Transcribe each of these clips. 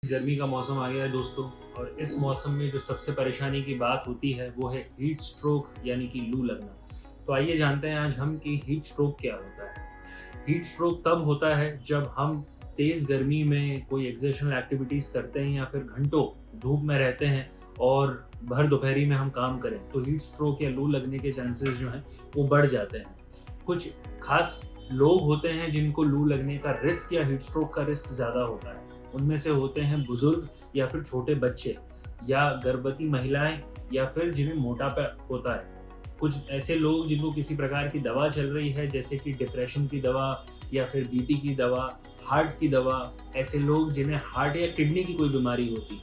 गर्मी का मौसम आ गया है दोस्तों। और इस मौसम में जो सबसे परेशानी की बात होती है वो है हीट स्ट्रोक यानी कि लू लगना। तो आइए जानते हैं आज हम कि हीट स्ट्रोक क्या होता है। हीट स्ट्रोक तब होता है जब हम तेज़ गर्मी में कोई एक्सर्शनल एक्टिविटीज़ करते हैं या फिर घंटों धूप में रहते हैं और भर दोपहरी में हम काम करें तो हीट स्ट्रोक या लू लगने के चांसेस जो हैं वो बढ़ जाते हैं। कुछ खास लोग होते हैं जिनको लू लगने का रिस्क या हीट स्ट्रोक का रिस्क ज़्यादा होता है। उनमें से होते हैं बुजुर्ग या फिर छोटे बच्चे या गर्भवती महिलाएं या फिर जिन्हें मोटापा होता है। कुछ ऐसे लोग जिनको किसी प्रकार की दवा चल रही है जैसे कि डिप्रेशन की दवा या फिर बीपी की दवा, हार्ट की दवा, ऐसे लोग जिन्हें हार्ट या किडनी की कोई बीमारी होती,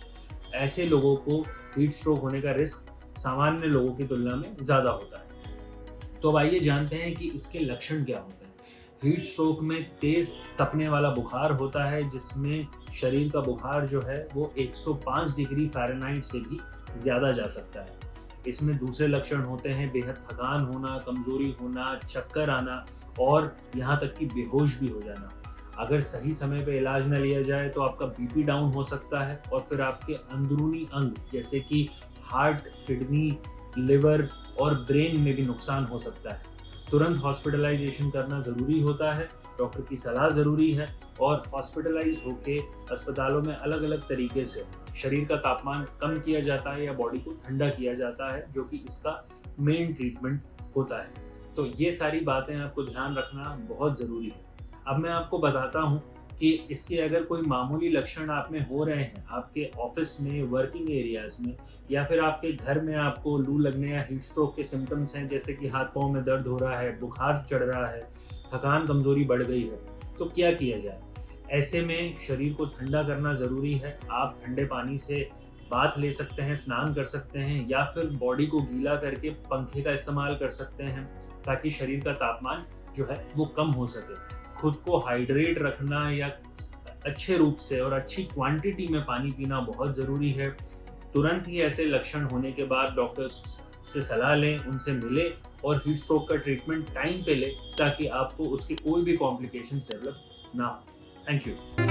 ऐसे लोगों को हीट स्ट्रोक होने का रिस्क सामान्य लोगों की तुलना में ज़्यादा होता है। तो अब आइए जानते हैं कि इसके लक्षण क्या होते हैं। हीट स्ट्रोक में तेज तपने वाला बुखार होता है जिसमें शरीर का बुखार जो है वो 105 डिग्री फ़ारेनहाइट से भी ज़्यादा जा सकता है। इसमें दूसरे लक्षण होते हैं बेहद थकान होना, कमज़ोरी होना, चक्कर आना और यहाँ तक कि बेहोश भी हो जाना। अगर सही समय पे इलाज न लिया जाए तो आपका बीपी डाउन हो सकता है और फिर आपके अंदरूनी अंग जैसे कि हार्ट, किडनी, लिवर और ब्रेन में भी नुकसान हो सकता है। तुरंत हॉस्पिटलाइजेशन करना ज़रूरी होता है, डॉक्टर की सलाह ज़रूरी है और हॉस्पिटलाइज होके अस्पतालों में अलग अलग तरीके से शरीर का तापमान कम किया जाता है या बॉडी को ठंडा किया जाता है, जो कि इसका मेन ट्रीटमेंट होता है। तो ये सारी बातें आपको ध्यान रखना बहुत ज़रूरी है। अब मैं आपको बताता हूँ कि इसके अगर कोई मामूली लक्षण आप में हो रहे हैं, आपके ऑफिस में, वर्किंग एरियाज़ में या फिर आपके घर में आपको लू लगने या हीट स्ट्रोक के सिम्टम्स हैं जैसे कि हाथ पाँव में दर्द हो रहा है, बुखार चढ़ रहा है, थकान कमज़ोरी बढ़ गई है, तो क्या किया जाए? ऐसे में शरीर को ठंडा करना ज़रूरी है। आप ठंडे पानी से बाथ ले सकते हैं, स्नान कर सकते हैं या फिर बॉडी को गीला करके पंखे का इस्तेमाल कर सकते हैं ताकि शरीर का तापमान जो है वो कम हो सके। खुद को हाइड्रेट रखना या अच्छे रूप से और अच्छी क्वांटिटी में पानी पीना बहुत ज़रूरी है। तुरंत ही ऐसे लक्षण होने के बाद डॉक्टर्स से सलाह लें, उनसे मिलें और हीट स्ट्रोक का ट्रीटमेंट टाइम पे लें ताकि आपको उसके कोई भी कॉम्प्लिकेशंस डेवलप ना हो। Thank you.